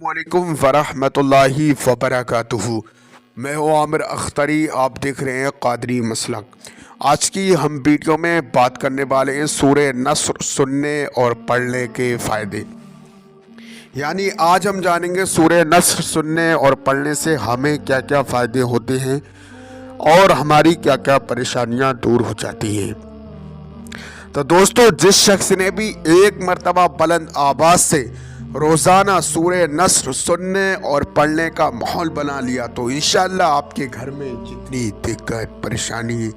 वालेकुम वरहमतुल्लाहि वबरकातुहू। मैं हूँ आमिर अख्तरी, आप देख रहे हैं कादरी मसलक। आज की हम वीडियो में बात करने वाले हैं सूरह नस्र सुनने और पढ़ने के फ़ायदे। यानी आज हम जानेंगे सूरह नस्र सुनने और पढ़ने से हमें क्या क्या फ़ायदे होते हैं और हमारी क्या क्या परेशानियाँ दूर हो जाती हैं। तो दोस्तों, जिस शख्स ने भी एक मरतबा बुलंद आवाज़ से रोज़ाना सूरह नस्र सुनने और पढ़ने का माहौल बना लिया तो इंशाअल्लाह आपके घर में जितनी दिक्कत परेशानी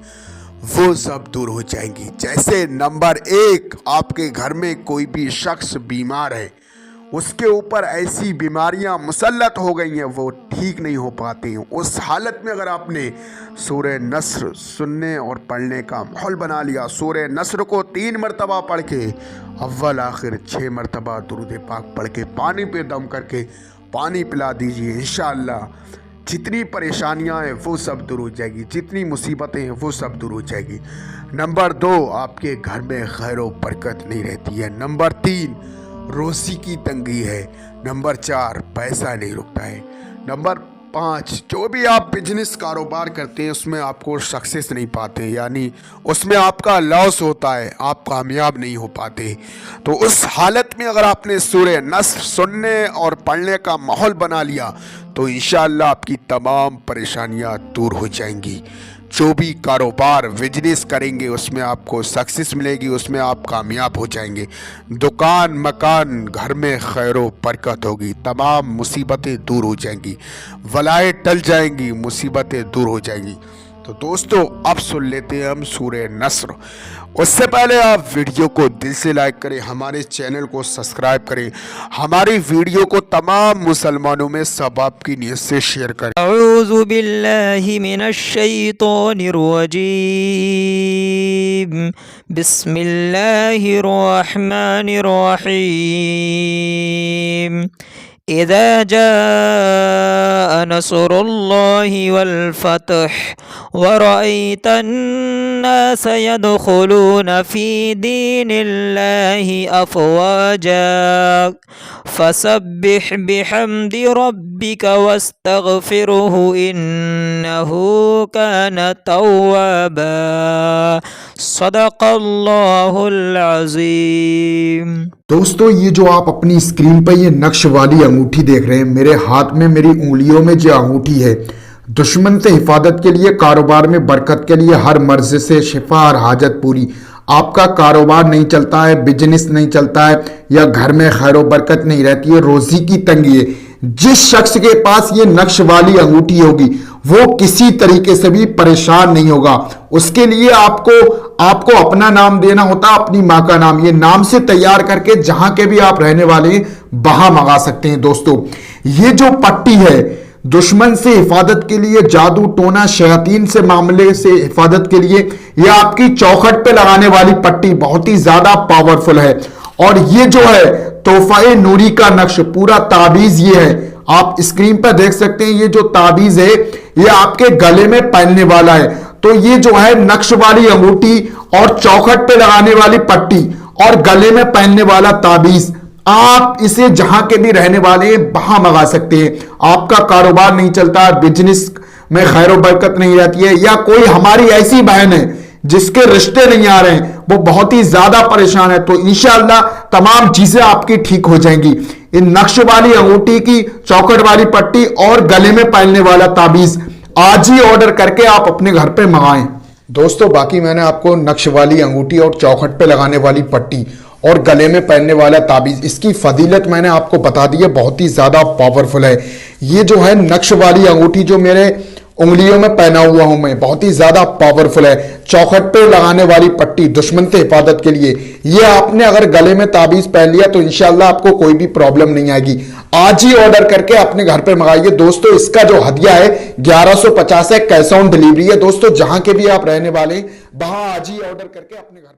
वो सब दूर हो जाएंगी। जैसे नंबर 1, आपके घर में कोई भी शख्स बीमार है, उसके ऊपर ऐसी बीमारियां मुसल्लत हो गई हैं वो ठीक नहीं हो पाती हैं। उस हालत में अगर आपने सूरह नस्र सुनने और पढ़ने का माहौल बना लिया, सूरह नस्र को 3 मरतबा पढ़ के अव्वल आखिर 6 मरतबा दुरूद पाक पढ़ के पानी पे दम करके पानी पिला दीजिए, इंशाअल्लाह जितनी परेशानियां हैं वो सब दूर हो जाएगी, जितनी मुसीबतें हैं वो सब दूर हो जाएगी। नंबर 2, आपके घर में खैर व बरकत नहीं रहती है। नंबर 3, रोज़ी की तंगी है। नंबर 4, पैसा नहीं रुकता है। नंबर 5, जो भी आप बिजनेस कारोबार करते हैं उसमें आपको सक्सेस नहीं पाते, यानी उसमें आपका लॉस होता है, आप कामयाब नहीं हो पाते। तो उस हालत में अगर आपने सूरह नस्र सुनने और पढ़ने का माहौल बना लिया तो इंशाअल्लाह आपकी तमाम परेशानियां दूर हो जाएंगी। जो भी कारोबार बिजनेस करेंगे उसमें आपको सक्सेस मिलेगी, उसमें आप कामयाब हो जाएंगे। दुकान मकान घर में खैर व बरकत होगी, तमाम मुसीबतें दूर हो जाएंगी, वलाएँ टल जाएंगी, मुसीबतें दूर हो जाएंगी। तो दोस्तों, अब सुन लेते हैं हम सूरह नस्र। उससे पहले आप वीडियो को दिल से लाइक करें, हमारे चैनल को सब्सक्राइब करें, हमारी वीडियो को तमाम मुसलमानों में सबाब की नीयत से शेयर करें। अऊज़ु बिल्लाहि मिनश शैतानिर रजीम। बिस्मिल्लाहिर रहमानिर रहीम। इज़ा जाअ नस्रुल्लाहि वल फ़त्ह वरअयतन नास यदखुलून फ़ी दीनिल्लाहि अफ़वाजा फसब्बिह बिहम्दि रब्बिका वस्तगफिरहु इन्नहु कान तव्वाबा। सदक़ल्लाहुल अज़ीम। दोस्तों, ये जो आप अपनी स्क्रीन पर ये नक्श वाली अंगूठी देख रहे हैं, मेरे हाथ में मेरी उंगलियों में जो अंगूठी है, दुश्मन से हिफाजत के लिए, कारोबार में बरकत के लिए, हर मर्ज से शिफा और हाजत पूरी। आपका कारोबार नहीं चलता है, बिजनेस नहीं चलता है, या घर में खैर व बरकत नहीं रहती है, रोजी की तंगी है, जिस शख्स के पास ये नक्श वाली अंगूठी होगी वो किसी तरीके से भी परेशान नहीं होगा। उसके लिए आपको अपना नाम देना होता, अपनी माँ का नाम। ये नाम से तैयार करके जहां के भी आप रहने वाले हैं वहां मंगा सकते हैं। दोस्तों, ये जो पट्टी है दुश्मन से हिफाजत के लिए, जादू टोना शयातीन से मामले से हिफाजत के लिए, यह आपकी चौखट पे लगाने वाली पट्टी बहुत ही ज्यादा पावरफुल है। और ये जो है तोहफा नूरी का नक्श, पूरा ताबीज ये है, आप स्क्रीन पर देख सकते हैं। ये जो ताबीज है ये आपके गले में पहनने वाला है। तो ये जो है नक्श वाली अंगूठी और चौखट पे लगाने वाली पट्टी और गले में पहनने वाला ताबीज, आप इसे जहां के भी रहने वाले हैं वहां मंगा सकते हैं। आपका कारोबार नहीं चलता, बिजनेस में खैर व बरकत नहीं रहती है, या कोई हमारी ऐसी बहन है जिसके रिश्ते नहीं आ रहे हैं, वो बहुत ही ज्यादा परेशान है, तो इंशाअल्लाह तमाम चीजें आपकी ठीक हो जाएंगी। इन नक्श वाली अंगूठी की, चौखट वाली पट्टी और गले में पहनने वाला ताबीज आज ही ऑर्डर करके आप अपने घर पे मंगाएं। दोस्तों, बाकी मैंने आपको नक्श वाली अंगूठी और चौखट पे लगाने वाली पट्टी और गले में पहनने वाला ताबीज, इसकी फजीलत मैंने आपको बता दी है, बहुत ही ज्यादा पावरफुल है। ये जो है नक्श वाली अंगूठी जो मेरे उंगलियों में पहना हुआ हूं मैं, बहुत ही ज्यादा पावरफुल है। चौखट पे लगाने वाली पट्टी दुश्मन से हिफाजत के लिए, ये आपने अगर गले में ताबीज पहन लिया तो इंशाअल्लाह आपको कोई भी प्रॉब्लम नहीं आएगी। आज ही ऑर्डर करके अपने घर पे मंगाइए। दोस्तों, इसका जो हदिया है 1150 है, कैश ऑन डिलीवरी है। दोस्तों, जहां के भी आप रहने वाले वहां आज ही ऑर्डर करके अपने घर